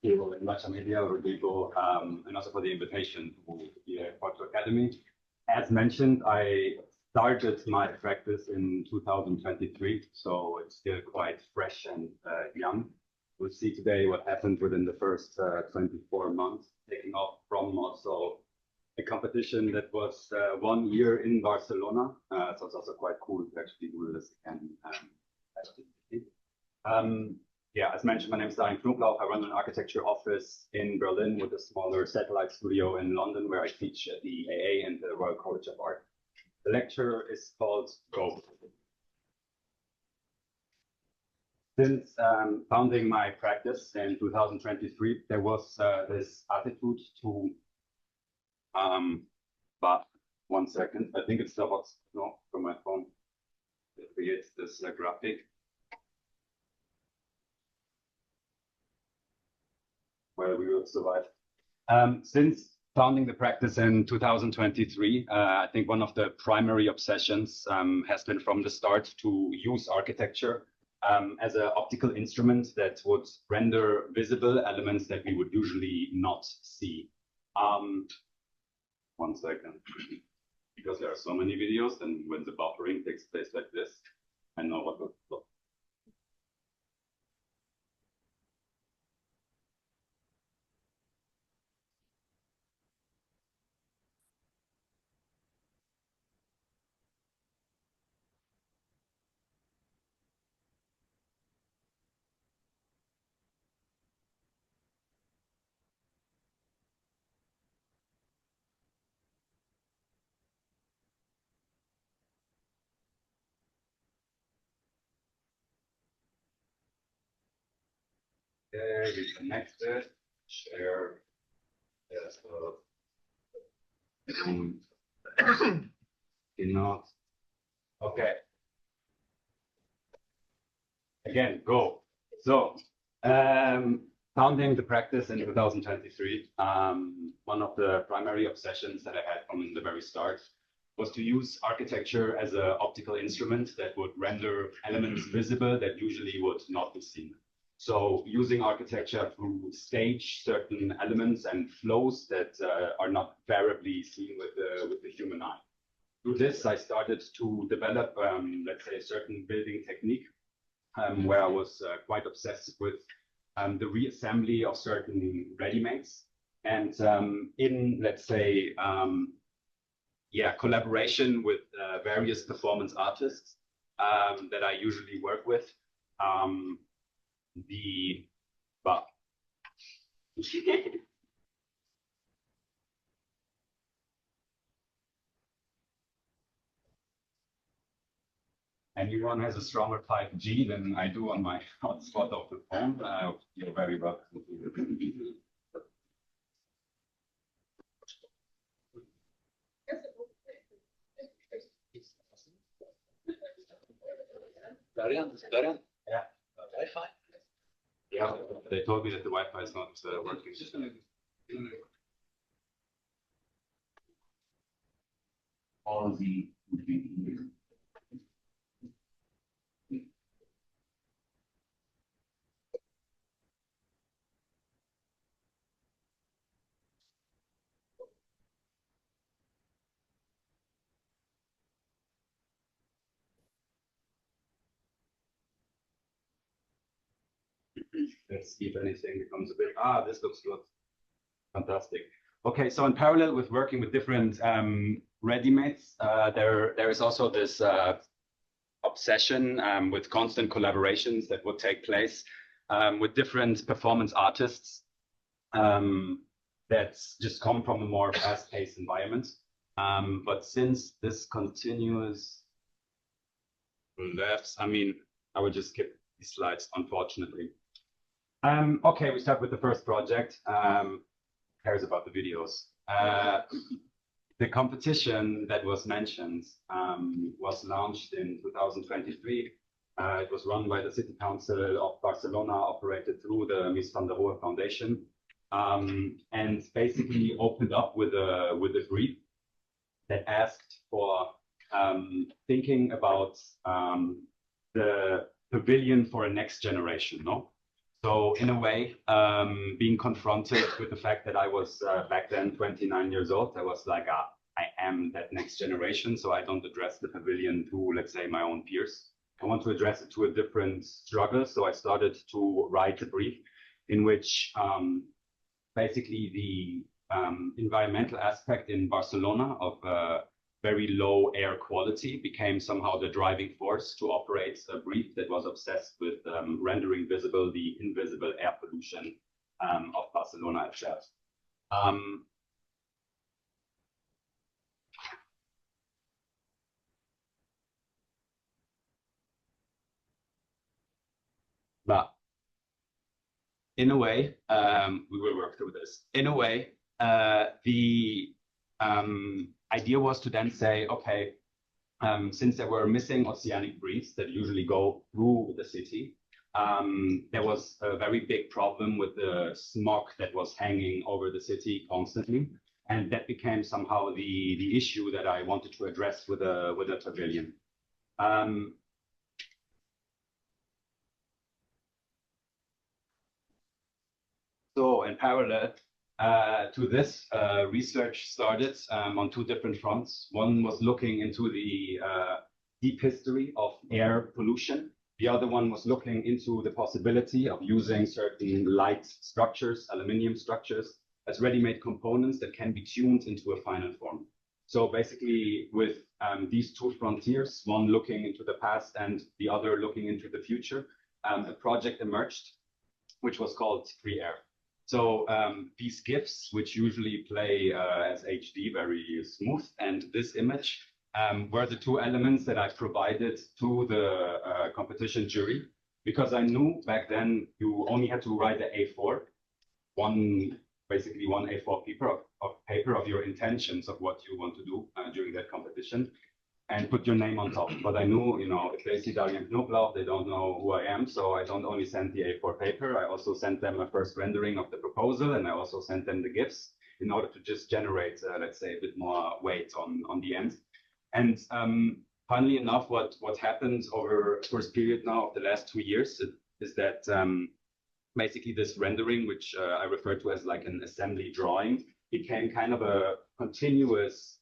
you very much, Amélia, Rodrigo, and also for the invitation to be at Porto Academy. As mentioned, I started my practice in 2023, so it's still quite fresh and young. We'll see today what happened within the first 24 months, taking off from also a competition that was 1 year in Barcelona. So it's also quite cool to actually do this again. Yeah, as mentioned, my name is Daryan Knoblauch. I run an architecture office in Berlin with a smaller satellite studio in London, where I teach at the AA and the Royal College of Art. The lecture is called Go. Since founding my practice in 2023, there was this attitude to, but 1 second, I think it's the box, no, from my phone. It creates this graphic. Where we will survive. Since founding the practice in 2023, I think one of the primary obsessions has been from the start to use architecture as an optical instrument that would render visible elements that we would usually not see. 1 second, because there are so many videos, and when the buffering takes place like this, I know what will look. Okay, we connected, share, yes, not, okay. Again, go. So, founding the practice in 2023, one of the primary obsessions that I had from the very start was to use architecture as an optical instrument that would render elements visible that usually would not be seen. So using architecture to stage certain elements and flows that are not variably seen with the human eye. Through this, I started to develop, let's say, a certain building technique where I was quite obsessed with the reassembly of certain ready-mades. And in, let's say, yeah, collaboration with various performance artists that I usually work with, but anyone has a stronger 5G than I do on my hotspot of the phone, you're very welcome. Daryan, yeah, Wi-Fi. Yeah, they told me that the Wi-Fi is not working. All the let's see if anything becomes a bit, this looks good. Fantastic. Okay, so in parallel with working with different ready-mades, there is also this obsession with constant collaborations that would take place with different performance artists that just come from a more fast-paced environment. But since this continues left, I mean, I will just skip these slides, unfortunately. Okay, we start with the first project. Cares about the videos. The competition that was mentioned was launched in 2023. It was run by the City Council of Barcelona, operated through the Mies van der Rohe Foundation, and basically opened up with a brief that asked for thinking about the pavilion for a next generation. No, So in a way, being confronted with the fact that I was back then 29 years old, I was like, I am that next generation, so I don't address the pavilion to, let's say, my own peers. I want to address it to a different struggle. So I started to write a brief in which basically the environmental aspect in Barcelona of very low air quality became somehow the driving force to operate a brief that was obsessed with rendering visible the invisible air pollution of Barcelona itself. But in a way, we will work through this. In a way, the idea was to then say, okay, since there were missing oceanic briefs that usually go through the city, there was a very big problem with the smog that was hanging over the city constantly. And that became somehow the issue that I wanted to address with a pavilion. So in parallel to this, research started on two different fronts. One was looking into the deep history of air pollution. The other one was looking into the possibility of using certain light structures, aluminium structures, as ready-made components that can be tuned into a final form. So basically with these two frontiers, one looking into the past and the other looking into the future, a project emerged, which was called Free Air. So these GIFs, which usually play as HD, very smooth, and this image were the two elements that I provided to the competition jury, because I knew back then you only had to write the A4, basically one A4 paper of your intentions of what you want to do during that competition, and put your name on top. But I knew, if they see Daryan Knoblauch, they don't know who I am. So I don't only send the A4 paper, I also sent them a first rendering of the proposal, and I also sent them the GIFs in order to just generate, let's say, a bit more weight on the end. And funnily enough, what happened over a course period now of the last 2 years is that basically this rendering, which I refer to as like an assembly drawing, became kind of a continuous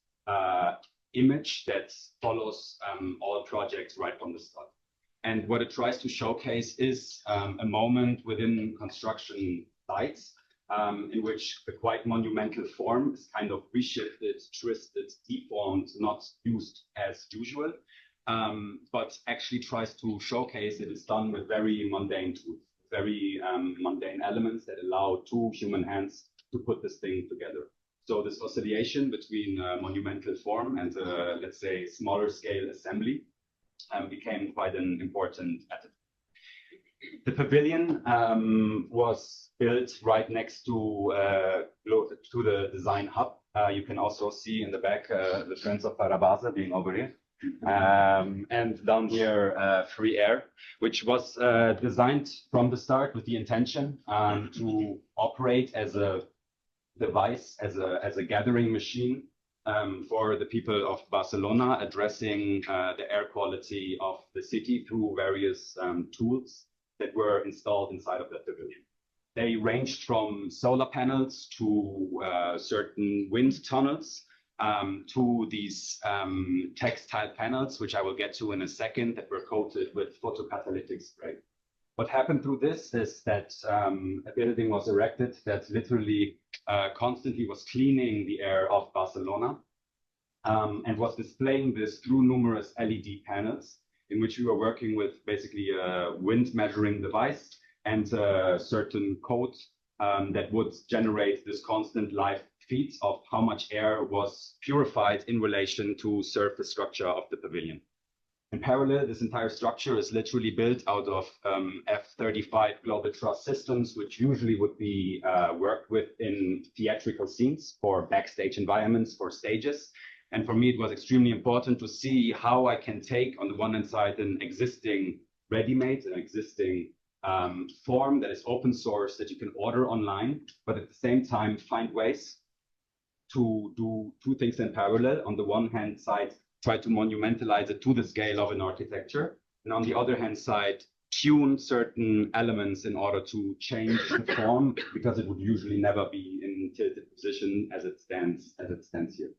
image that follows all projects right from the start. And what it tries to showcase is a moment within construction sites in which the quite monumental form is kind of reshifted, twisted, deformed, not used as usual, but actually tries to showcase that it's done with very mundane tools, very mundane elements that allow two human hands to put this thing together. So this oscillation between monumental form and, let's say, smaller scale assembly became quite an important attitude. The pavilion was built right next to the design hub. You can also see in the back the friends of Parabase being over here. And down here, Free Air, which was designed from the start with the intention to operate as a device, as a gathering machine for the people of Barcelona, addressing the air quality of the city through various tools that were installed inside of the pavilion. They ranged from solar panels to certain wind tunnels to these textile panels, which I will get to in a second, that were coated with photocatalytic spray. What happened through this is that a building was erected that literally constantly was cleaning the air of Barcelona and was displaying this through numerous LED panels, in which we were working with basically a wind measuring device and a certain code that would generate this constant live feed of how much air was purified in relation to surface structure of the pavilion. In parallel, this entire structure is literally built out of F-35 global truss systems, which usually would be worked with in theatrical scenes for backstage environments, for stages. And for me, it was extremely important to see how I can take, on the one hand side, an existing ready-made, an existing form that is open source, that you can order online, but at the same time find ways to do two things in parallel. On the one hand side, try to monumentalize it to the scale of an architecture, and on the other hand side, tune certain elements in order to change the form, because it would usually never be in tilted position as it stands here.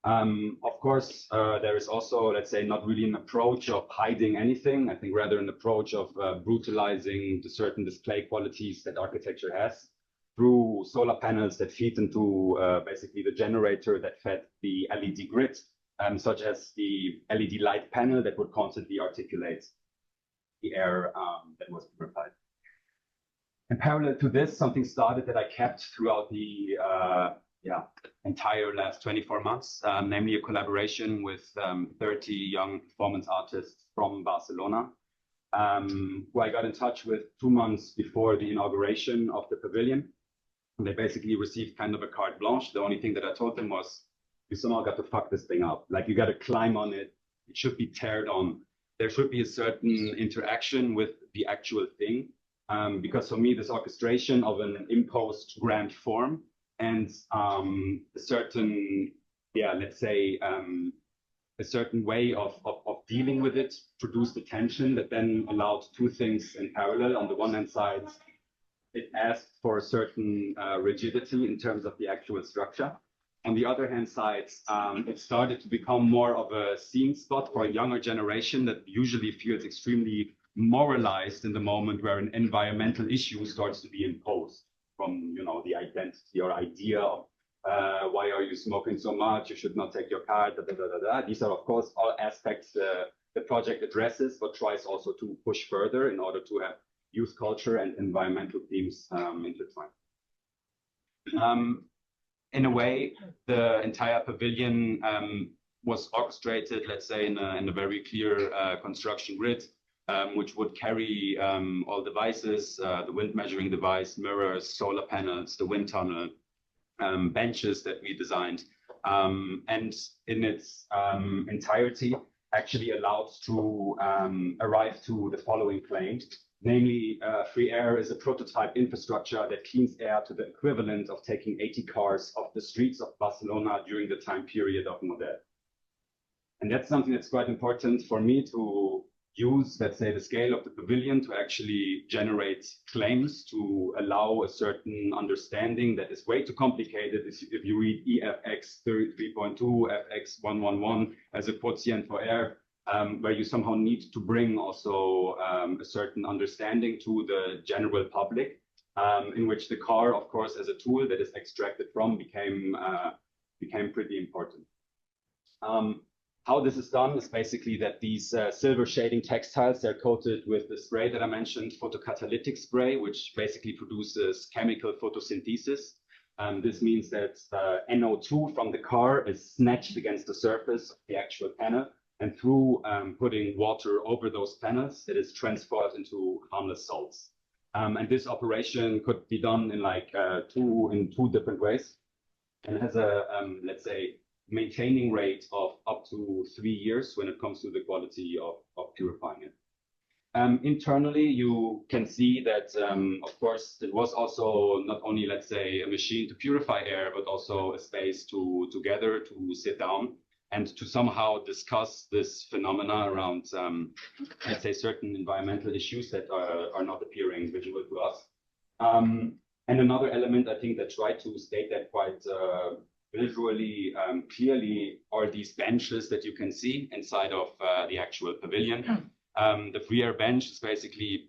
Of course, there is also, let's say, not really an approach of hiding anything. I think rather an approach of brutalizing the certain display qualities that architecture has through solar panels that feed into basically the generator that fed the LED grid, such as the LED light panel that would constantly articulate the air that was purified. And parallel to this, something started that I kept throughout the entire last 24 months, namely a collaboration with 30 young performance artists from Barcelona, who I got in touch with 2 months before the inauguration of the pavilion. And they basically received kind of a carte blanche. The only thing that I told them was, you somehow got to fuck this thing up. Like, you got to climb on it. It should be teared on. There should be a certain interaction with the actual thing. Because for me, this orchestration of an imposed grand form and a certain, let's say, a certain way of dealing with it produced a tension that then allowed two things in parallel. On the one hand side, it asked for a certain rigidity in terms of the actual structure. On the other hand side, it started to become more of a scene spot for a younger generation that usually feels extremely moralized in the moment where an environmental issue starts to be imposed from, you know, the identity or idea of why are you smoking so much? You should not take your car. Da, da, da, da, da. These are, of course, all aspects the project addresses, but tries also to push further in order to have youth culture and environmental themes intertwined. In a way, the entire pavilion was orchestrated, let's say, in a very clear construction grid, which would carry all devices, the wind measuring device, mirrors, solar panels, the wind tunnel, benches that we designed, and in its entirety actually allowed to arrive to the following claim. Namely, free air is a prototype infrastructure that cleans air to the equivalent of taking 80 cars off the streets of Barcelona during the time period of Model. And that's something that's quite important for me to use, let's say, the scale of the pavilion to actually generate claims to allow a certain understanding that is way too complicated if you read EFX 33.2, FX 111 as a quotient for air. Where you somehow need to bring also a certain understanding to the general public, in which the car, of course, as a tool that is extracted from became pretty important. How this is done is basically that these silver shading textiles, they're coated with the spray that I mentioned, photocatalytic spray, which basically produces chemical photosynthesis. This means that NO2 from the car is snatched against the surface of the actual panel. And through putting water over those panels, it is transferred into harmless salts. And this operation could be done in like two different ways, and it has a let's say maintaining rate of up to 3 years when it comes to the quality of purifying it. Internally, you can see that, of course, it was also not only, let's say, a machine to purify air, but also a space to gather, to sit down, and to somehow discuss this phenomena around, let's say, certain environmental issues that are not appearing visual to us. And another element, I think, that tried to state that quite visually clearly are these benches that you can see inside of the actual pavilion. The free air bench is basically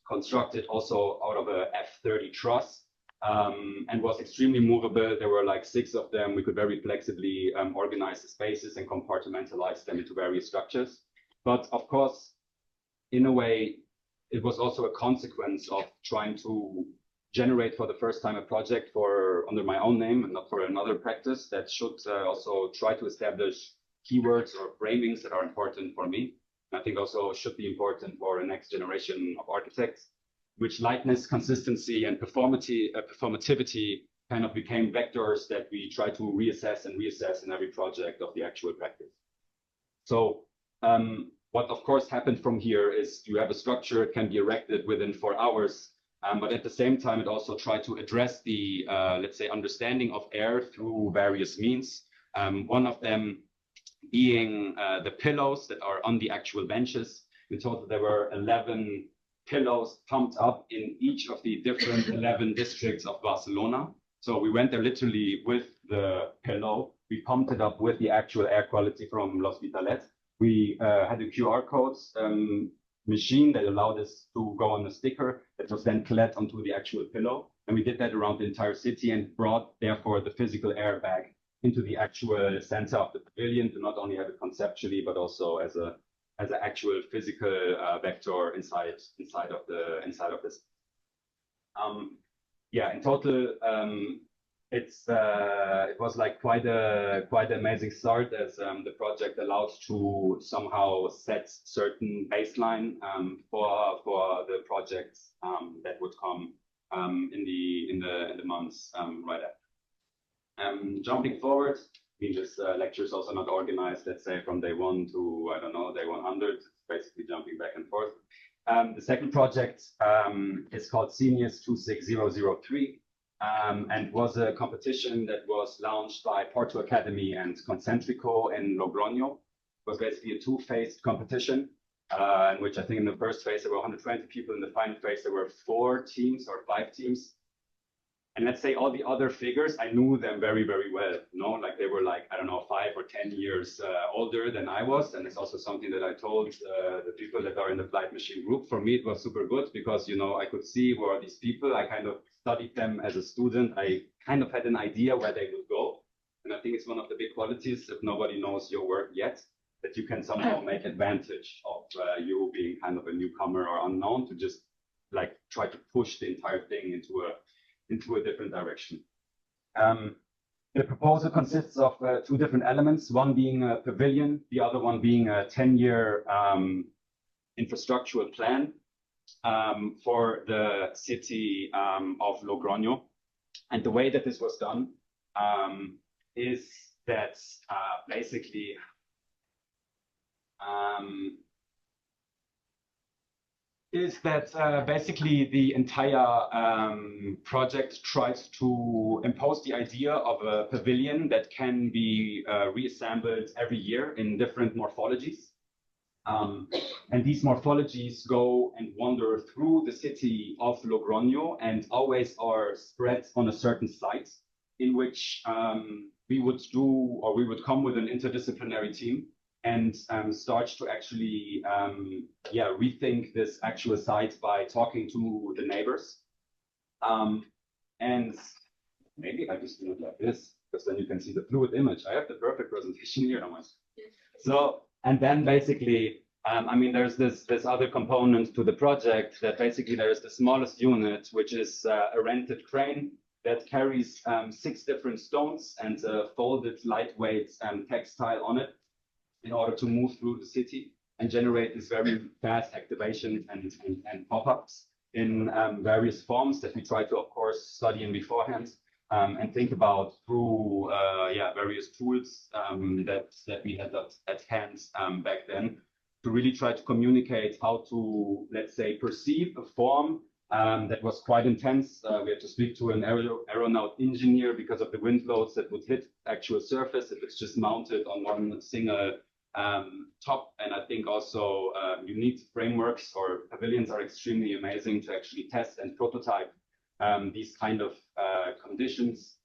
constructed also out of a F30 truss. And was extremely movable. There were like 6 of them. We could very flexibly organize the spaces and compartmentalize them into various structures. But of course, in a way, it was also a consequence of trying to generate for the first time a project under my own name and not for another practice that should also try to establish keywords or framings that are important for me. And I think also should be important for a next generation of architects, which lightness, consistency, and performativity kind of became vectors that we try to reassess in every project of the actual practice. So what of course happened from here is you have a structure, it can be erected within 4 hours, but at the same time, it also tried to address the, let's say, understanding of air through various means. One of them being the pillows that are on the actual benches. In total, there were 11 pillows pumped up in each of the different 11 districts of Barcelona. So we went there literally with the pillow. We pumped it up with the actual air quality from L'Hospitalet. We had a QR code machine that allowed us to go on a sticker that was then clad onto the actual pillow. And we did that around the entire city and brought, therefore, the physical airbag into the actual center of the pavilion to not only have it conceptually, but also as an actual physical vector inside of this. Yeah, in total, it was like quite an amazing start, as the project allowed to somehow set certain baseline for the projects that would come in the months right after. Jumping forward, I mean, this lecture is also not organized, let's say, from day 1 to, I don't know, day 100. It's basically jumping back and forth. The second project is called Scenius 26003 and was a competition that was launched by Porto Academy and Concentrico in Logroño. It was basically a two-phased competition in which I think in the first phase there were 120 people. In the final phase there were 4 teams or 5 teams. And let's say all the other figures, I knew them very, very well. You know, like they were like, I don't know, 5 or 10 years older than I was. And it's also something that I told the people that are in the flight machine group. For me, it was super good because, you know, I could see who are these people. I kind of studied them as a student. I kind of had an idea where they would go. And I think it's one of the big qualities, if nobody knows your work yet, that you can somehow make advantage of you being kind of a newcomer or unknown to just like try to push the entire thing into a different direction. The proposal consists of 2 different elements, one being a pavilion, the other one being a 10-year infrastructural plan for the city of Logroño. And the way that this was done is that basically the entire project tries to impose the idea of a pavilion that can be reassembled every year in different morphologies. And these morphologies go and wander through the city of Logroño and always are spread on a certain site in which we would come with an interdisciplinary team and start to actually rethink this actual site by talking to the neighbors. And maybe I just do it like this, because then you can see the fluid image. I have the perfect presentation here. So, and then basically, I mean, there's this other component to the project that basically there is the smallest unit, which is a rented crane that carries 6 different stones and a folded lightweight textile on it, in order to move through the city and generate this very fast activation and pop-ups in various forms that we try to, of course, study in beforehand and think about through various tools that we had at hand back then, to really try to communicate how to, let's say, perceive a form that was quite intense. We had to speak to an aeronaut engineer because of the wind loads that would hit actual surface if it's just mounted on one single top. And I think also unique frameworks or pavilions are extremely amazing to actually test and prototype these kind of conditions,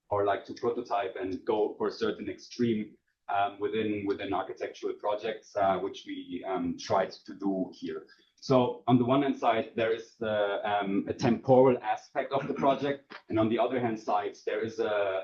or like to prototype and go for a certain extreme within architectural projects, which we tried to do here. So on the one hand side, there is a temporal aspect of the project, and on the other hand side, there is a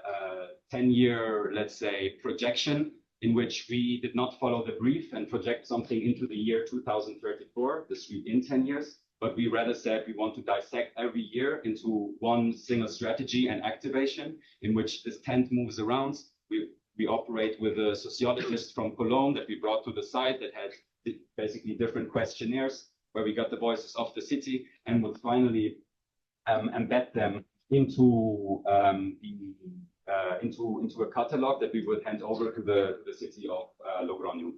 10-year, let's say, projection in which we did not follow the brief and project something into the year 2034, the street in 10 years, but we rather said we want to dissect every year into one single strategy and activation in which this tent moves around. We operate with a sociologist from Cologne that we brought to the site that had basically different questionnaires where we got the voices of the city and would finally embed them into a catalog that we would hand over to the city of Logroño.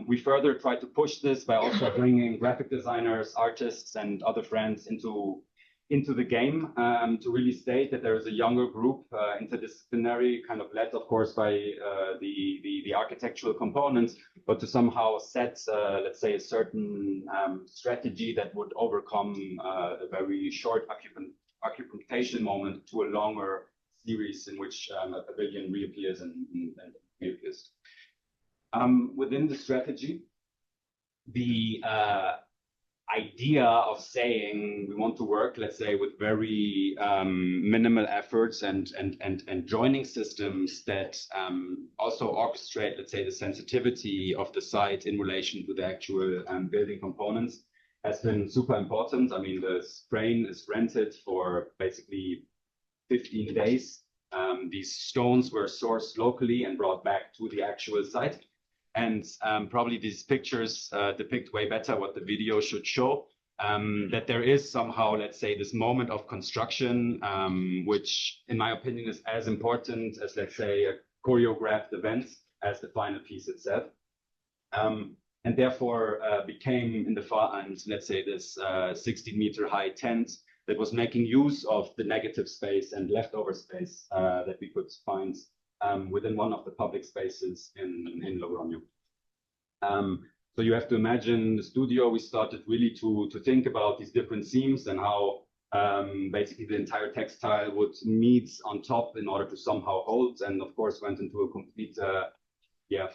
We further tried to push this by also bringing graphic designers, artists, and other friends into into the game to really state that there is a younger group, interdisciplinary, kind of led, of course, by the architectural components, but to somehow set, let's say, a certain strategy that would overcome a very short occupation moment to a longer series in which a pavilion reappears and reappears. Within the strategy, the idea of saying we want to work, let's say, with very minimal efforts and joining systems that also orchestrate, let's say, the sensitivity of the site in relation to the actual building components has been super important. I mean, the crane is rented for basically 15 days. These stones were sourced locally and brought back to the actual site. And probably these pictures depict way better what the video should show, that there is somehow, let's say, this moment of construction, which in my opinion is as important as, let's say, a choreographed event as the final piece itself. And therefore became in the far end, let's say, this 60-meter high tent that was making use of the negative space and leftover space that we could find within one of the public spaces in Logroño. So you have to imagine the studio, we started really to think about these different themes and how basically the entire textile would meet on top in order to somehow hold, and of course went into a complete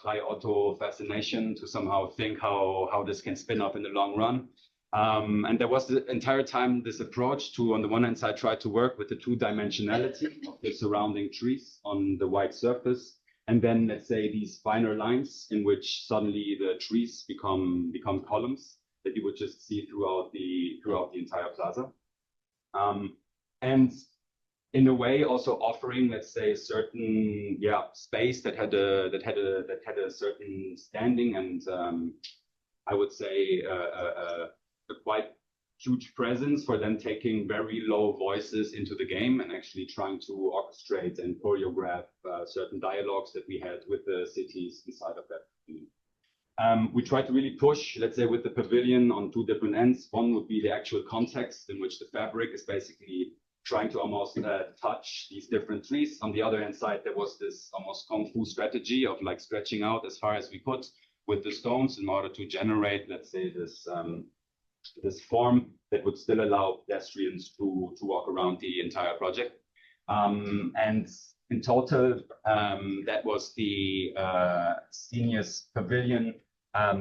frei auto fascination to somehow think how this can spin off in the long run. And there was the entire time this approach to, on the one hand side, try to work with the two-dimensionality of the surrounding trees on the white surface, and then, let's say, these finer lines in which suddenly the trees become columns that you would just see throughout the entire plaza. And in a way, also offering, let's say, a certain space that had a certain standing and I would say a quite huge presence for them taking very low voices into the game and actually trying to orchestrate and choreograph certain dialogues that we had with the cities inside of that. We try to really push, let's say, with the pavilion on two different ends. One would be the actual context in which the fabric is basically trying to almost touch these different trees. On the other hand side, there was this almost kung fu strategy of like stretching out as far as we could with the stones in order to generate, let's say, this form that would still allow pedestrians to walk around the entire project. And in total, that was the Scenius pavilion,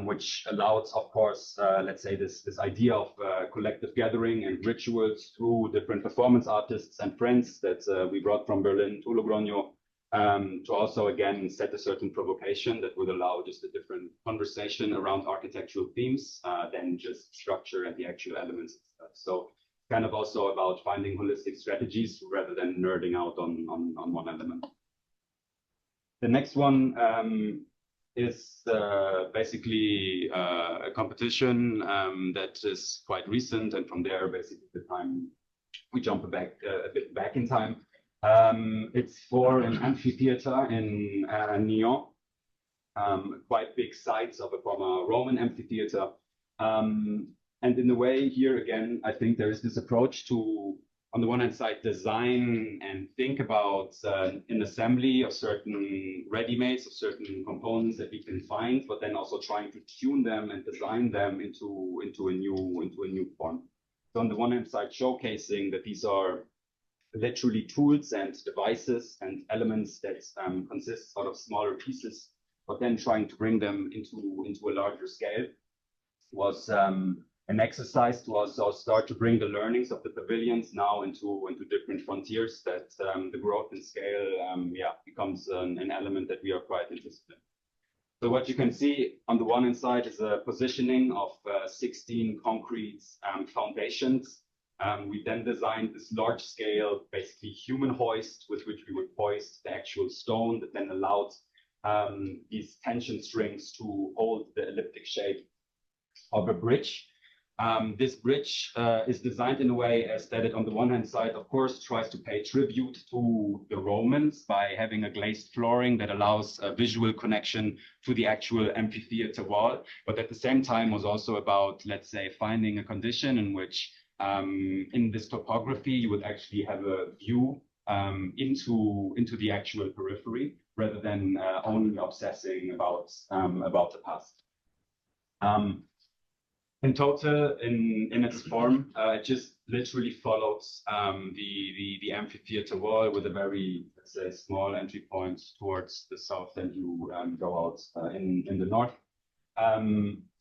which allowed, of course, let's say, this idea of collective gathering and rituals through different performance artists and friends that we brought from Berlin to Logroño, to also, again, set a certain provocation that would allow just a different conversation around architectural themes than just structure and the actual elements. So kind of also about finding holistic strategies rather than nerding out on one element. The next one is basically a competition that is quite recent, and from there, basically, the time we jump back a bit back in time. It's for an amphitheater in Nyon, quite big sites of a former Roman amphitheater. And in a way here, again, I think there is this approach to, on the one hand side, design and think about an assembly of certain ready-mades, of certain components that we can find, but then also trying to tune them and design them into a new form. So on the one hand side, showcasing that these are literally tools and devices and elements that consist out of smaller pieces, but then trying to bring them into a larger scale was an exercise to also start to bring the learnings of the pavilions now into different frontiers that the growth in scale becomes an element that we are quite interested in. So what you can see on the one hand side is a positioning of 16 concrete foundations. We then designed this large scale, basically human hoist with which we would hoist the actual stone that then allowed these tension strings to hold the elliptic shape of a bridge. This bridge is designed in a way as that it, on the one hand side, of course, tries to pay tribute to the Romans by having a glazed flooring that allows a visual connection to the actual amphitheater wall, but at the same time was also about, let's say, finding a condition in which In this topography, you would actually have a view into the actual periphery rather than only obsessing about the past. In total, in its form, it just literally follows the amphitheater wall with a very, let's say, small entry point towards the south, and you go out in the north.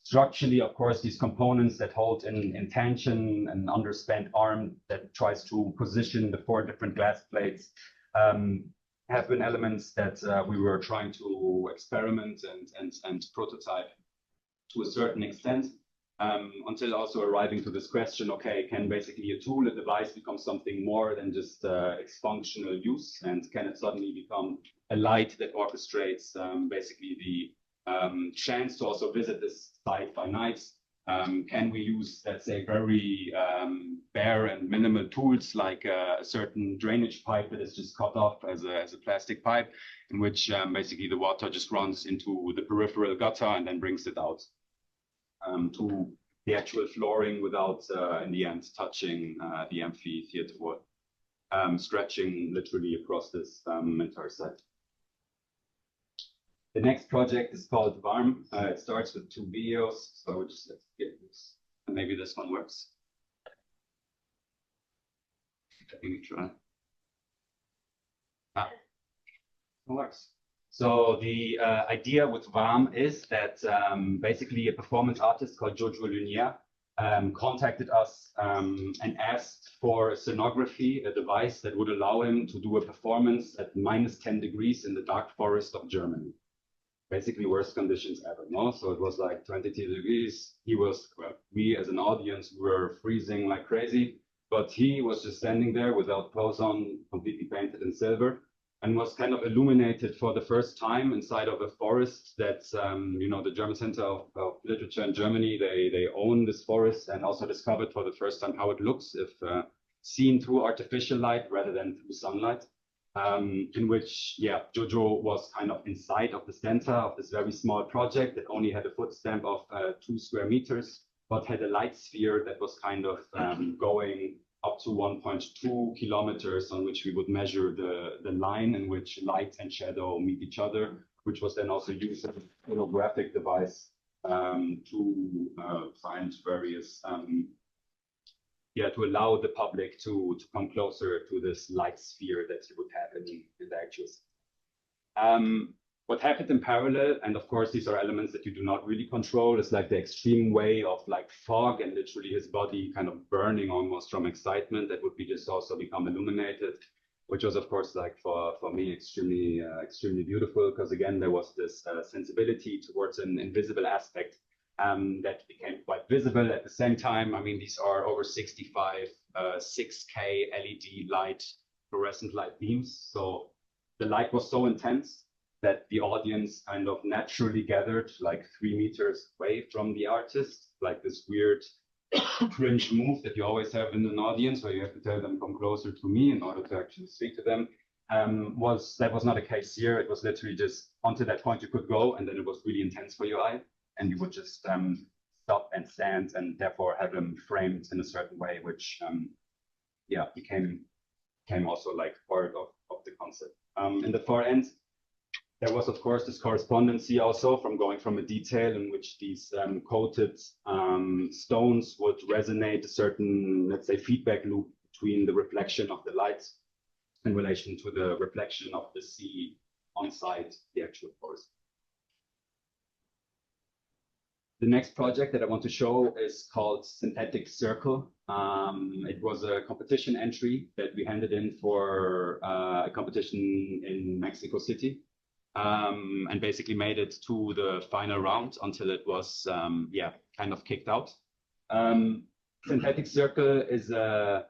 Structurally, of course, these components that hold in tension an underspent arm that tries to position the 4 different glass plates have been elements that we were trying to experiment and prototype to a certain extent. Until also arriving to this question, okay, can basically a tool, a device become something more than just its functional use? And can it suddenly become a light that orchestrates basically the chance to also visit this site by night? Can we use, let's say, very bare and minimal tools like a certain drainage pipe that is just cut off as a plastic pipe, in which basically the water just runs into the peripheral gutter and then brings it out to the actual flooring without, in the end, touching the amphitheater wall, stretching literally across this entire site. The next project is called Warm. It starts with 2 videos, so we'll just let's get this, and maybe this one works. Let me try. It works. So the idea with Warm is that basically a performance artist called Judeline contacted us and asked for a scenography, a device that would allow him to do a performance at -10 degrees in the dark forest of Germany. Basically worst conditions ever, no? So it was like 22 degrees. He was, well, we as an audience were freezing like crazy, but he was just standing there without clothes on, completely painted in silver, and was kind of illuminated for the first time inside of a forest that, you know, the German Center of Literature in Germany, they own this forest, and also discovered for the first time how it looks if seen through artificial light rather than through sunlight. In which, yeah, Jojo was kind of inside of the center of this very small project that only had a foot stamp of 2 square meters, but had a light sphere that was kind of going up to 1.2 kilometers, on which we would measure the line in which light and shadow meet each other, which was then also used as a holographic device to find various to allow the public to come closer to this light sphere that you would have in the actual. What happened in parallel, and of course these are elements that you do not really control, is like the extreme way of like fog and literally his body kind of burning almost from excitement that would be just also become illuminated, which was of course like for me extremely beautiful, because again there was this sensibility towards an invisible aspect that became quite visible at the same time. I mean, these are over 65 6K LED light, fluorescent light beams. So the light was so intense that the audience kind of naturally gathered like 3 meters away from the artist, like this weird cringe move that you always have in an audience where you have to tell them come closer to me in order to actually speak to them. That was not a case here. It was literally just until that point you could go, and then it was really intense for your eye, and you would just stop and stand, and therefore have them framed in a certain way, which became also like part of the concept. In the far end, there was of course this correspondency also from going from a detail in which these coated stones would resonate a certain, let's say, feedback loop between the reflection of the light in relation to the reflection of the sea on site, the actual forest. The next project that I want to show is called Synthetic Circle. It was a competition entry that we handed in for a competition in Mexico City, and basically made it to the final round until it was kind of kicked out. Synthetic Circle is a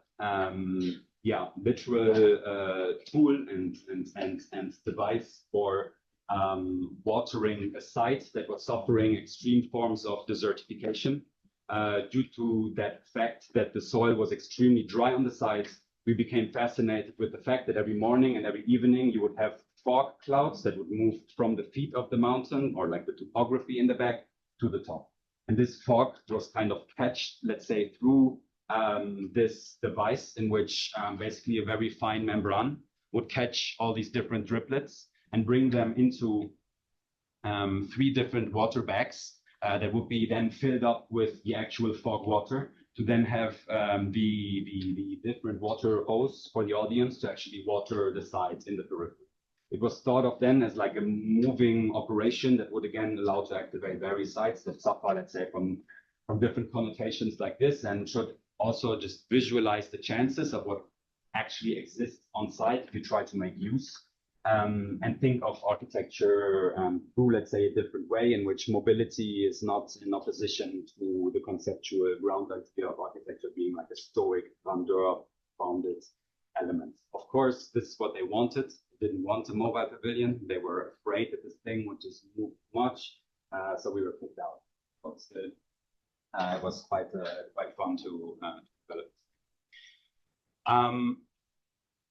literal tool and device for watering a site that was suffering extreme forms of desertification. Due to that fact that the soil was extremely dry on the site, we became fascinated with the fact that every morning and every evening you would have fog clouds that would move from the feet of the mountain, or like the topography in the back, to the top. And this fog was kind of patched, let's say, through this device in which basically a very fine membrane would catch all these different driplets and bring them into 3 different water bags that would be then filled up with the actual fog water to then have the different water hose for the audience to actually water the sides in the periphery. It was thought of then as like a moving operation that would again allow to activate various sites that suffer, let's say, from different connotations like this, and should also just visualize the chances of what actually exists on site if you try to make use. And think of architecture through, let's say, a different way in which mobility is not in opposition to the conceptual ground idea of architecture being like a stoic, grounded element. Of course, this is what they wanted. They didn't want a mobile pavilion. They were afraid that this thing would just move much, so we were kicked out. But still, it was quite fun to develop.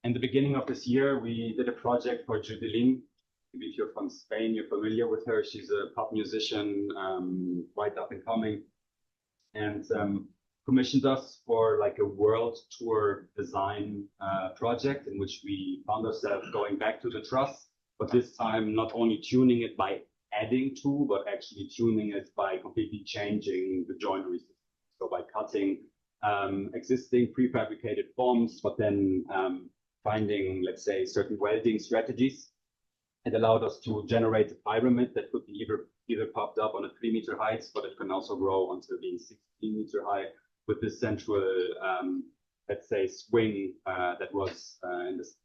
In the beginning of this year, we did a project for Judeline. Maybe if you're from Spain, you're familiar with her. She's a pop musician, quite up and coming, and commissioned us for like a world tour design project in which we found ourselves going back to the truss, but this time not only tuning it by adding to, but actually tuning it by completely changing the joinery system. So by cutting existing prefabricated forms, but then finding, let's say, certain welding strategies. It allowed us to generate a pyramid that could be either popped up on a 3-meter height, but it can also grow until being 16-meter high with this central, let's say, swing that was in this.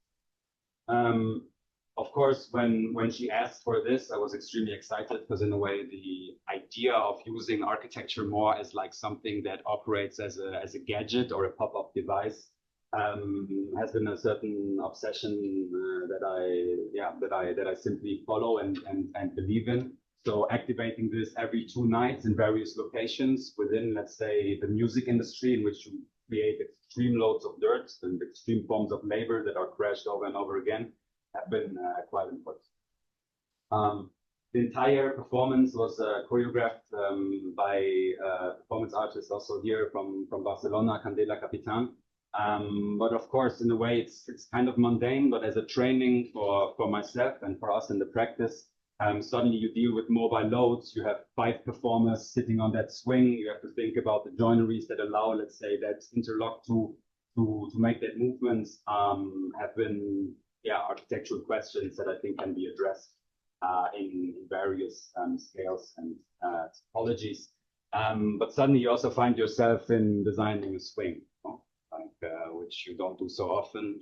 Of course, when she asked for this, I was extremely excited because in a way, the idea of using architecture more as like something that operates as a gadget or a pop-up device has been a certain obsession that I simply follow and believe in. So activating this every 2 nights in various locations within, let's say, the music industry, in which you create extreme loads of dirt and extreme forms of labor that are crashed over and over again, have been quite important. The entire performance was choreographed by performance artists also here from Barcelona, Candela Capitan. But of course, in a way, it's kind of mundane, but as a training for myself and for us in the practice, suddenly you deal with mobile loads. You have 5 performers sitting on that swing. You have to think about the joineries that allow, let's say, that interlock to make that movement. Have been architectural questions that I think can be addressed in various scales and topologies. But suddenly you also find yourself in designing a swing. Which you don't do so often,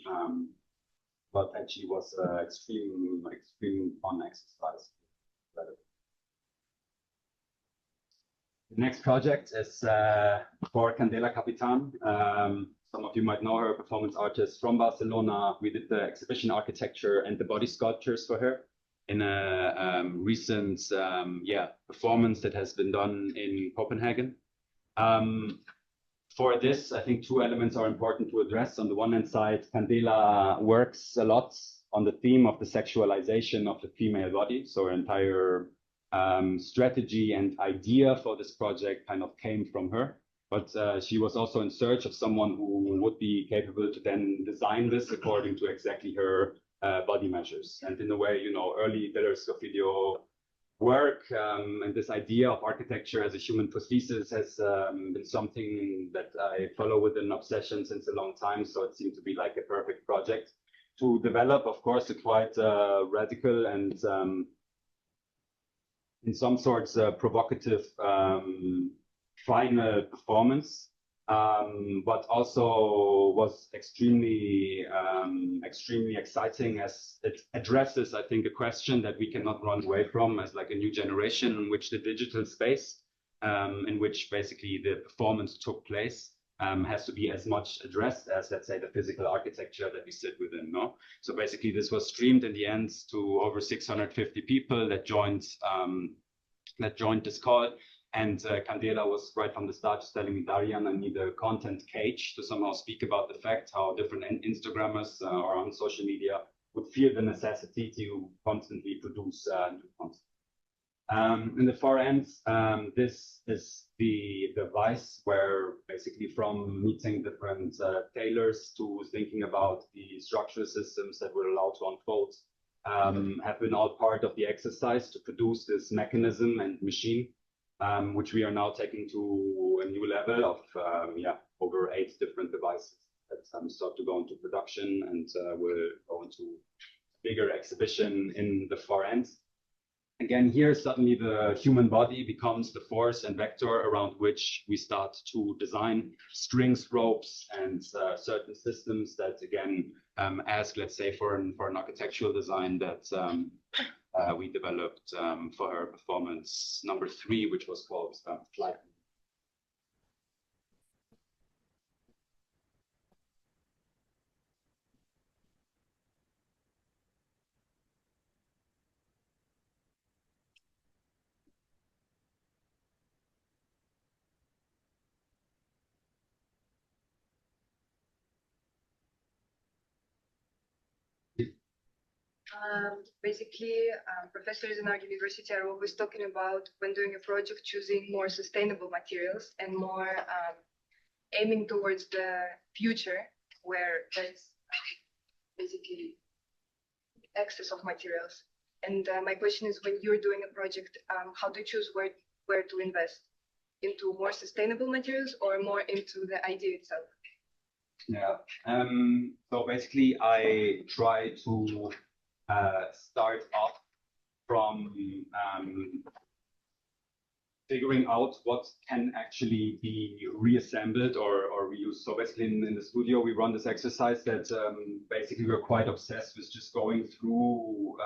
but actually was extreme fun exercise. The next project is for Candela Capitan. Some of you might know her, performance artist from Barcelona. We did the exhibition architecture and the body sculptures for her in a recent performance that has been done in Copenhagen. For this, I think 2 elements are important to address. On the one hand side, Candela works a lot on the theme of the sexualization of the female body. So her entire strategy and idea for this project kind of came from her. But she was also in search of someone who would be capable to then design this according to exactly her body measures. And in a way, you know, early pillars of video work and this idea of architecture as a human prosthesis has been something that I follow with an obsession since a long time. So it seemed to be like a perfect project to develop, of course, a quite radical and in some sorts provocative final performance, but also was extremely exciting as it addresses, I think, a question that we cannot run away from as like a new generation in which the digital space in which basically the performance took place has to be as much addressed as, let's say, the physical architecture that we sit within. No, so basically this was streamed in the end to over 650 people that joined this call. And Candela was right from the start just telling me, Daryan, I need a content cage to somehow speak about the fact how different Instagrammers or on social media would feel the necessity to constantly produce new content. In the far end, this is the device where basically from meeting different tailors to thinking about the structural systems that will allow to unfold have been all part of the exercise to produce this mechanism and machine, which we are now taking to a new level of over 8 different devices that start to go into production and will go into bigger exhibition in the far end. Again, here suddenly the human body becomes the force and vector around which we start to design strings, ropes, and certain systems that again ask, let's say, for an architectural design that we developed for her performance number 3, which was called Flight. Basically, professors in our university are always talking about, when doing a project, choosing more sustainable materials and more aiming towards the future, where there's basically excess of materials. And my question is, when you're doing a project, how do you choose where to invest? Into more sustainable materials or more into the idea itself? Yeah, so basically I try to start off from figuring out what can actually be reassembled or reused. So basically in the studio, we run this exercise that basically we're quite obsessed with just going through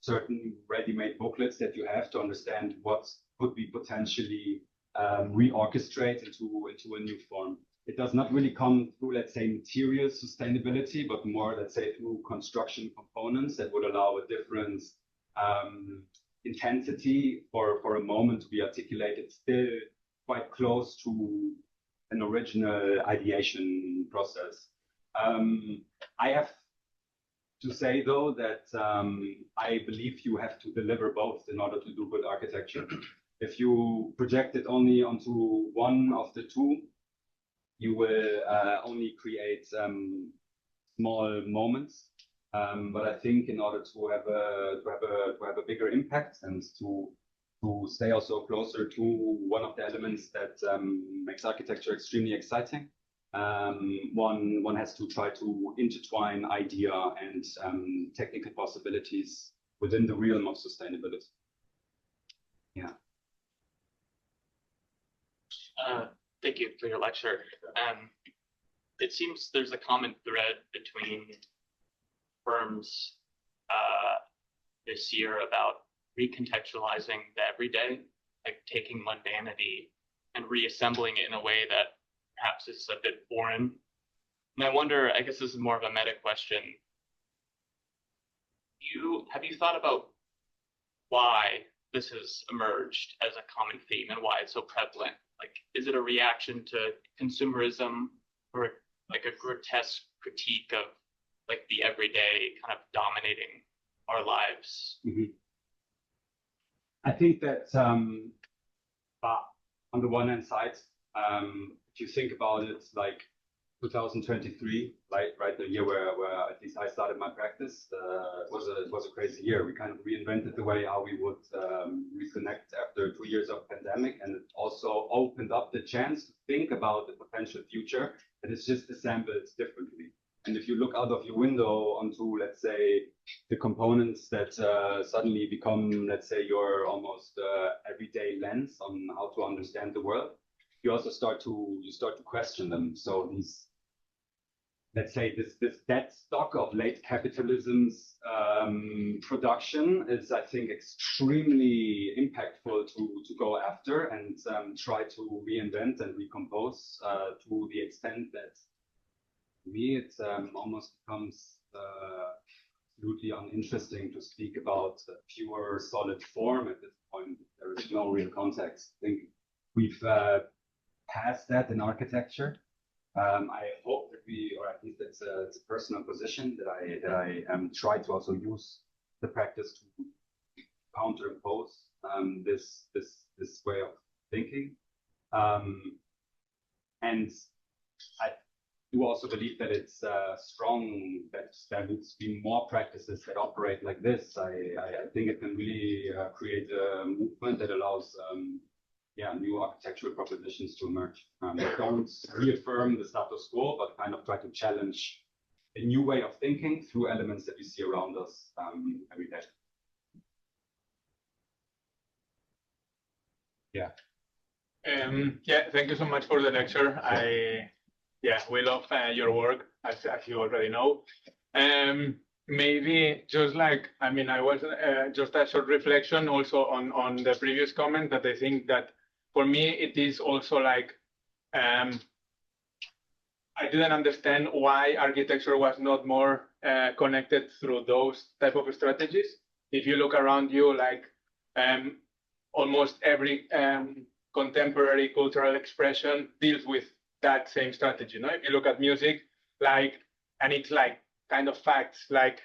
certain ready-made booklets that you have to understand what could be potentially reorchestrated into a new form. It does not really come through, let's say, material sustainability, but more, let's say, through construction components that would allow a different intensity for a moment to be articulated, still quite close to an original ideation process. I have to say, though, that I believe you have to deliver both in order to do good architecture. If you project it only onto one of the two, you will only create small moments. But I think in order to have a bigger impact and to stay also closer to one of the elements that makes architecture extremely exciting, one has to try to intertwine idea and technical possibilities within the realm of sustainability. Yeah. Thank you for your lecture. It seems there's a common thread between firms this year about recontextualizing the everyday, like taking mundanity and reassembling it in a way that perhaps is a bit foreign. And I wonder, I guess this is more of a meta question. Have you thought about why this has emerged as a common theme and why it's so prevalent? Like, is it a reaction to consumerism or like a grotesque critique of like the everyday kind of dominating our lives? Mm-hmm. I think that on the one hand side, if you think about it, like 2023, right, the year where at least I started my practice, was a crazy year. We kind of reinvented the way how we would reconnect after 2 years of pandemic, and it also opened up the chance to think about the potential future, and it's just assembled differently. And if you look out of your window onto, let's say, the components that suddenly become, let's say, your almost everyday lens on how to understand the world, you also start to question them. So these, let's say, this dead stock of late capitalism's production is, I think, extremely impactful to go after and try to reinvent and recompose to the extent that, to me, it almost becomes absolutely uninteresting to speak about pure solid form at this point. There is no real context. I think we've passed that in architecture. I hope that we, or at least it's a personal position that I try to also use the practice to counterimpose this way of thinking. And I do also believe that it's strong, that there needs to be more practices that operate like this. I think it can really create a movement that allows new architectural propositions to emerge. That don't reaffirm the status quo, but kind of try to challenge a new way of thinking through elements that we see around us every day. Yeah. Thank you so much for the lecture. We love your work, as you already know. Maybe just like, I was just a short reflection also on the previous comment, that I think that for me, it is also like, I didn't understand why architecture was not more connected through those type of strategies. If you look around you, like almost every contemporary cultural expression deals with that same strategy. No? If you look at music, and it's like kind of facts, like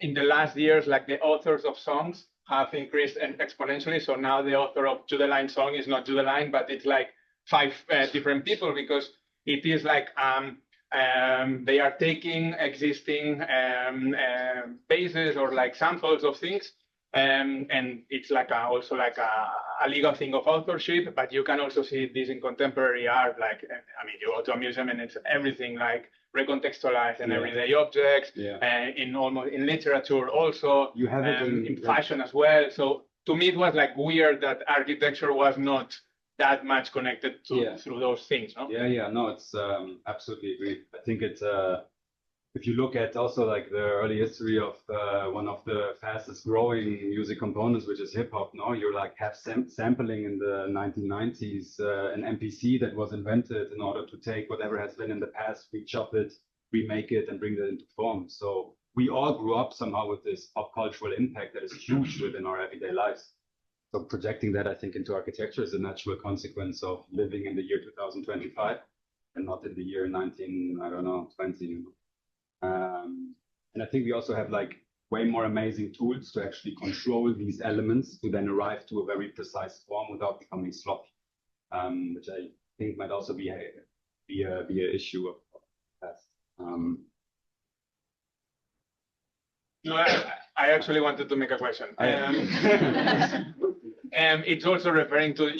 in the last years, like the authors of songs have increased exponentially. So now the author of Judeline song is not Judeline, but it's like 5 different people, because it is like they are taking existing bases or like samples of things, and it's like also like a legal thing of authorship. But you can also see this in contemporary art. Like, you go to a museum and it's everything like recontextualized and everyday objects. In literature also. You have it in fashion as well. So to me, it was like weird that architecture was not that much connected to through those things, no? No, it's absolutely agree. I think it's if you look at also like the early history of one of the fastest growing music components, which is hip hop, no, you're like have sampling in the 1990s, an MPC that was invented in order to take whatever has been in the past, rechop it, remake it, and bring it into form. So we all grew up somehow with this pop cultural impact that is huge within our everyday lives. So projecting that, I think, into architecture is a natural consequence of living in the year 2025 and not in the year 20. And I think we also have like way more amazing tools to actually control these elements to then arrive to a very precise form without becoming sloppy, which I think might also be an issue of the past. No, I actually wanted to make a question. It's also referring to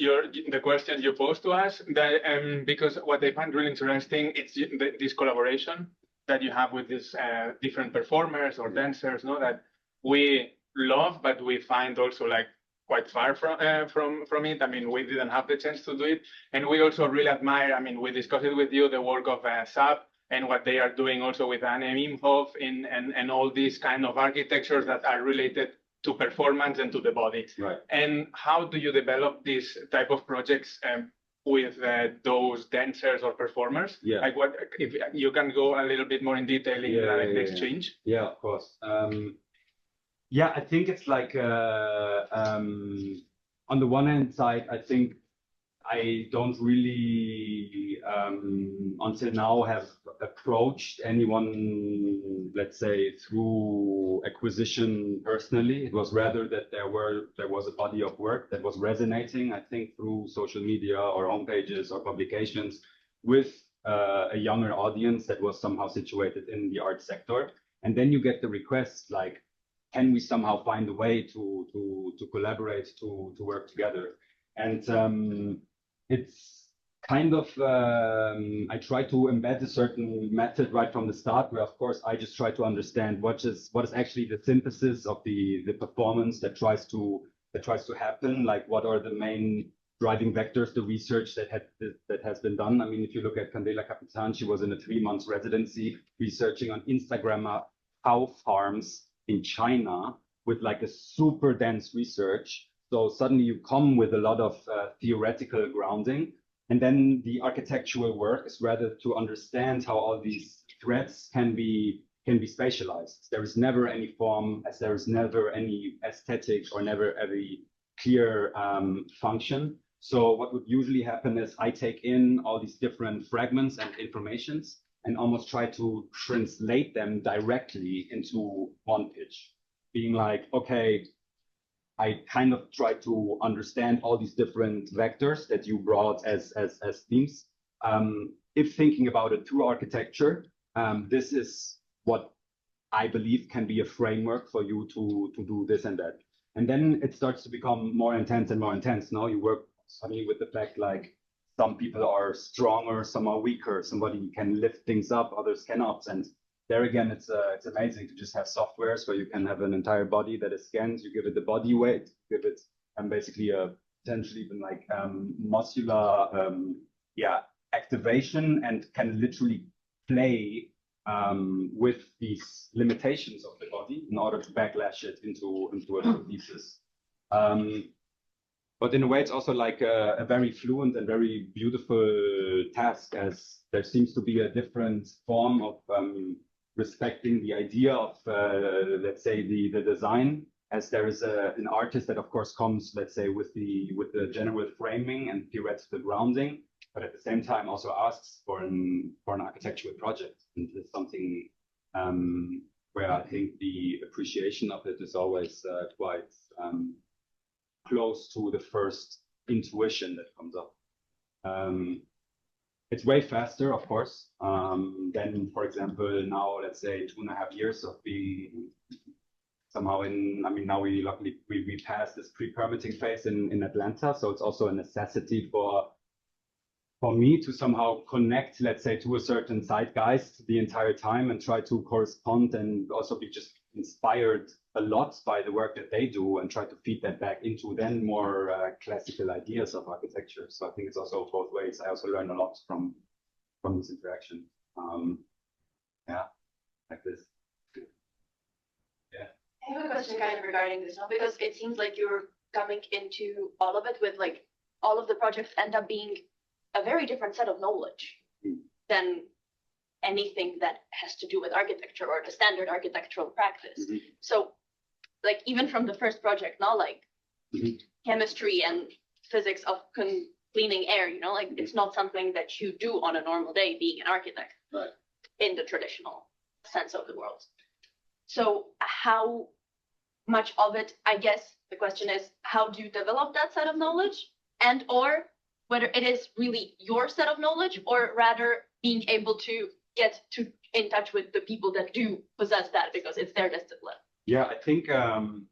the question you posed to us, that because what I find really interesting is this collaboration that you have with these different performers or dancers, no, that we love, but we find also like quite far from it. We didn't have the chance to do it, and we also really admire. We discussed it with you, the work of Salle and what they are doing also with Anne Imhoff and all these kind of architectures that are related to performance and to the body. Right. And how do you develop these type of projects with those dancers or performers? Yeah. Like, what if you can go a little bit more in detail in the exchange? Yeah, of course. I think it's like on the one hand side, I think I don't really until now have approached anyone, let's say, through acquisition personally. It was rather that there was a body of work that was resonating, I think, through social media or homepages or publications with a younger audience that was somehow situated in the art sector. And then you get the requests like, can we somehow find a way to collaborate, to work together? And it's kind of, I try to embed a certain method right from the start, where of course I just try to understand what is actually the synthesis of the performance that tries to happen. Like, what are the main driving vectors, the research that has been done. If you look at Candela Capitan, she was in a 3-month residency researching on Instagram cow farms in China with like a super dense research. So suddenly you come with a lot of theoretical grounding, and then the architectural work is rather to understand how all these threads can be spatialized. There is never any form, as there is never any aesthetic or never any clear function. So what would usually happen is I take in all these different fragments and informations and almost try to translate them directly into one pitch, being like, okay, I kind of try to understand all these different vectors that you brought as themes. If thinking about it through architecture, this is what I believe can be a framework for you to do this and that. And then it starts to become more intense and more intense. Now you work suddenly with the fact like some people are stronger, some are weaker, somebody can lift things up, others cannot. And there again, it's amazing to just have softwares where you can have an entire body that is scanned, you give it the body weight, give it basically a potentially even like muscular activation, and can literally play with these limitations of the body in order to backlash it into a prosthesis. But in a way, it's also like a very fluent and very beautiful task, as there seems to be a different form of respecting the idea of, let's say, the design, as there is an artist that, of course, comes, let's say, with the general framing and theoretical grounding, but at the same time also asks for an architectural project. And it's something where I think the appreciation of it is always quite close to the first intuition that comes up. It's way faster, of course, than, for example, now, let's say 2.5 years of being somehow now we luckily we passed this pre-permitting phase in Atlanta. So it's also a necessity for me to somehow connect, let's say, to a certain zeitgeist the entire time and try to correspond and also be just inspired a lot by the work that they do and try to feed that back into then more classical ideas of architecture. So I think it's also both ways. I also learn a lot from this interaction. Yeah, like this. Yeah. I have a question kind of regarding this now, because it seems like you're coming into all of it with like all of the projects end up being a very different set of knowledge than anything that has to do with architecture or the standard architectural practice. So like even from the first project now, like chemistry and physics of cleaning air, you know, like it's not something that you do on a normal day being an architect in the traditional sense of the world. So how much of it, I guess the question is, how do you develop that set of knowledge, and or whether it is really your set of knowledge, or rather being able to get in touch with the people that do possess that because it's their discipline? Yeah, I think, on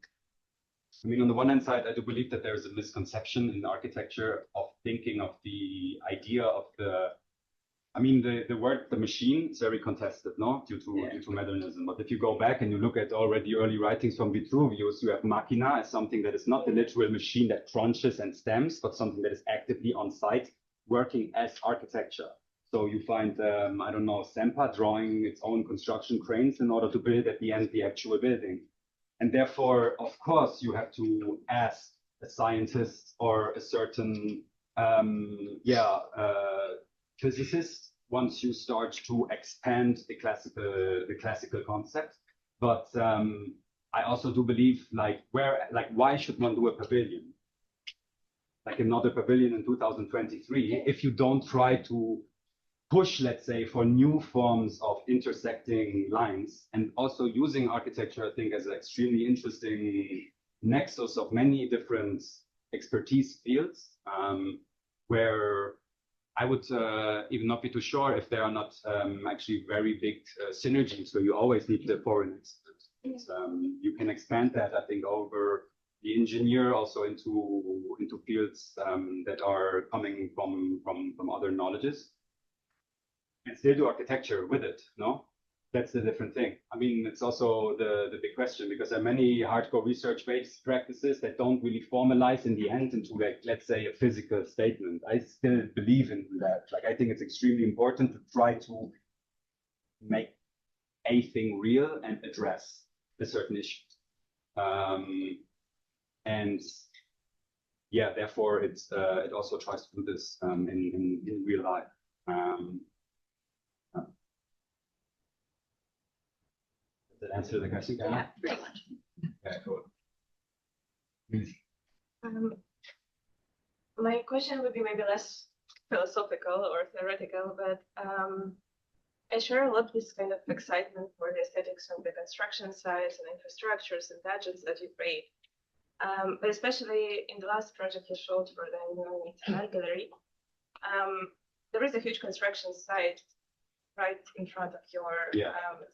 the one hand side, I do believe that there is a misconception in architecture of thinking of the idea of the word, the machine, is very contested, no, due to modernism. But if you go back and you look at already early writings from Vitruvius, you have machina as something that is not the literal machine that crunches and stamps, but something that is actively on site, working as architecture. So you find, Semper drawing its own construction cranes in order to build at the end the actual building. And therefore, of course, you have to ask a scientist or a certain physicist once you start to expand the classical concept. But I also do believe, why should one do a pavilion? Like another pavilion in 2023, if you don't try to push, let's say, for new forms of intersecting lines, and also using architecture, I think, as an extremely interesting nexus of many different expertise fields, where I would even not be too sure if there are not actually very big synergies where you always need the foreign experts. You can expand that, I think, over the engineer also into fields that are coming from other knowledges, and still do architecture with it, no? That's the different thing. I mean, it's also the big question, because there are many hardcore research-based practices that don't really formalize in the end into, like, let's say, a physical statement. I still believe in that. Like, I think it's extremely important to try to make a thing real and address a certain issue. And yeah, therefore, it also tries to do this in real life. Does that answer the question, Candela? Yeah, pretty much. Yeah, cool. My question would be maybe less philosophical or theoretical, but I share a lot this kind of excitement for the aesthetics of the construction sites and infrastructures and gadgets that you create. But especially in the last project you showed for the Nyon art gallery, there is a huge construction site right in front of your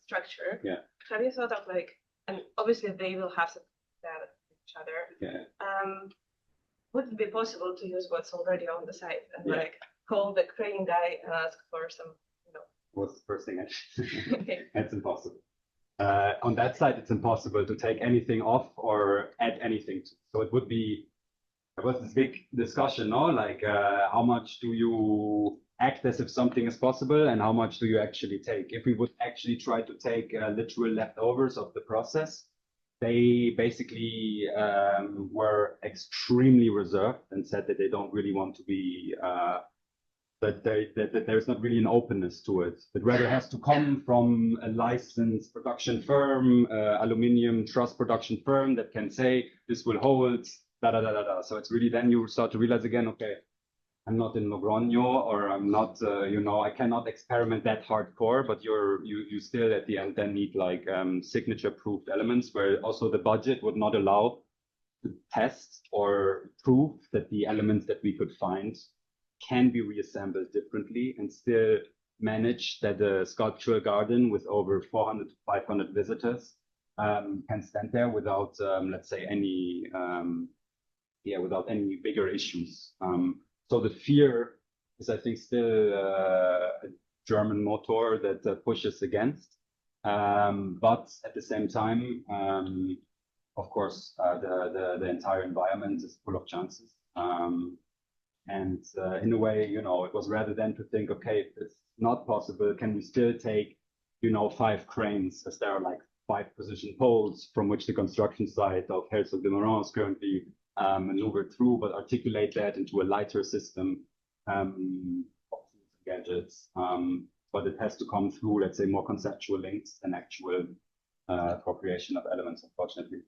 structure. Yeah. Have you thought of like, and obviously they will have to that each other. Yeah. Would it be possible to use what's already on the site and Yeah. like call the crane guy and ask for some, What's the first thing? Okay. That's impossible. On that side, it's impossible to take anything off or add anything to. So it would be, there was this big discussion, no? Like, how much do you act as if something is possible and how much do you actually take? If we would actually try to take literal leftovers of the process, they basically were extremely reserved and said that they don't really want to be, that there's not really an openness to it. It rather has to come from a licensed production firm, aluminium truss production firm that can say this will hold, da da da da da. So it's really then you start to realize again, okay, I'm not in Logroño, or I'm not, I cannot experiment that hardcore, but you still at the end then need like signature proofed elements where also the budget would not allow to test or prove that the elements that we could find can be reassembled differently and still manage that a sculptural garden with over 400 to 500 visitors can stand there without, let's say, without any bigger issues. So the fear is, I think, still a German motor that pushes against. But at the same time, of course, the entire environment is full of chances. And in a way, it was rather than to think, okay, if it's not possible, can we still take, 5 cranes, as there are like 5 position poles from which the construction site of Herzog de Meuron is currently maneuvered through, but articulate that into a lighter system of gadgets. But it has to come through, let's say, more conceptual links than actual appropriation of elements, unfortunately.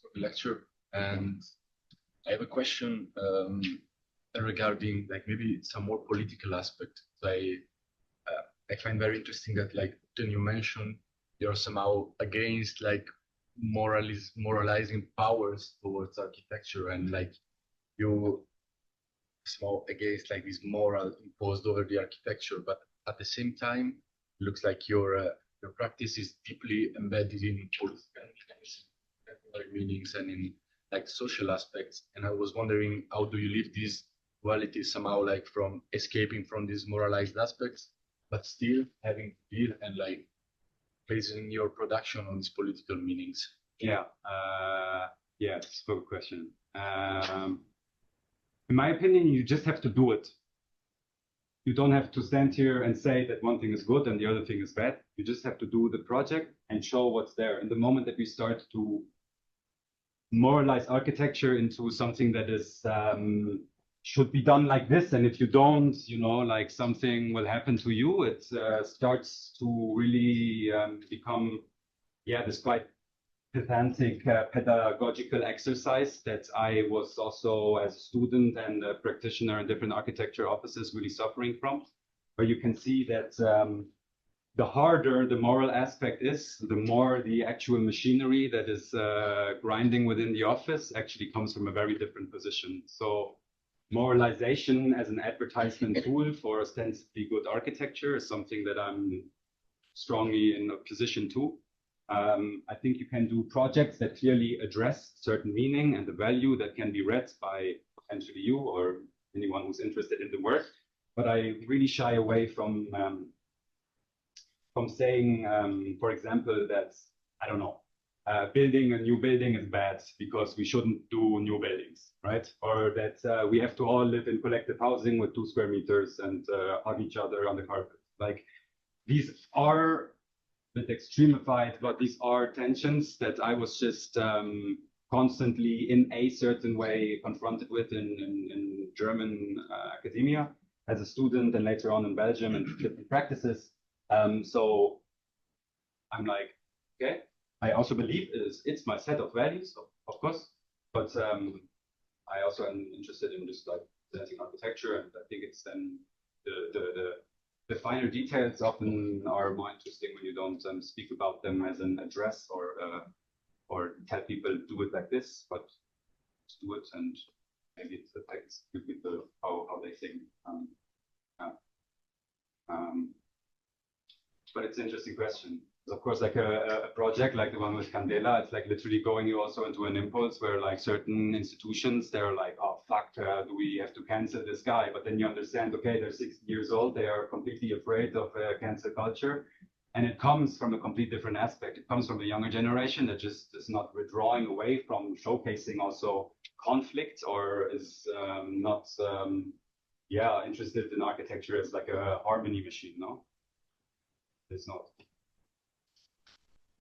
For the lecture, and I have a question regarding like maybe some more political aspect. I find very interesting that like then you mentioned you're somehow against like moralizing powers towards architecture, and like you somehow against like this moral imposed over the architecture, but at the same time it looks like your practice is deeply embedded in political meanings and in like social aspects. And I was wondering, how do you live these dualities somehow, like from escaping from these moralized aspects, but still having to deal and like basing your production on these political meanings? Yeah, it's a good question. In my opinion, you just have to do it. You don't have to stand here and say that one thing is good and the other thing is bad. You just have to do the project and show what's there. And the moment that we start to moralize architecture into something that is should be done like this, and if you don't, like something will happen to you, it starts to really become this quite pedantic pedagogical exercise that I was also as a student and a practitioner in different architecture offices really suffering from, where you can see that the harder the moral aspect is, the more the actual machinery that is grinding within the office actually comes from a very different position. So moralization as an advertisement tool for ostensibly good architecture is something that I'm strongly in opposition to. I think you can do projects that clearly address certain meaning and the value that can be read by potentially you or anyone who's interested in the work. But I really shy away from saying, for example, that, I don't know, building a new building is bad because we shouldn't do new buildings, right? Or that we have to all live in collective housing with 2 square meters and hug each other on the carpet. Like, these are a bit extremified, but these are tensions that I was just constantly in a certain way confronted with in German academia as a student and later on in Belgium and different practices. So I'm like, okay, I also believe it's my set of values, of course, but I also am interested in just like presenting architecture, and I think it's then the finer details often are more interesting when you don't speak about them as an address or tell people do it like this, but just do it and maybe it affects people how they think. But it's an interesting question. Of course, like a project like the one with Candela, it's like literally going you also into an impulse where like certain institutions, they're like, oh, fuck, do we have to cancel this guy? But then you understand, okay, they're 60 years old. They are completely afraid of cancel culture. And it comes from a complete different aspect. It comes from the younger generation that just is not withdrawing away from showcasing also conflict or is not, interested in architecture as like a harmony machine, no? It's not.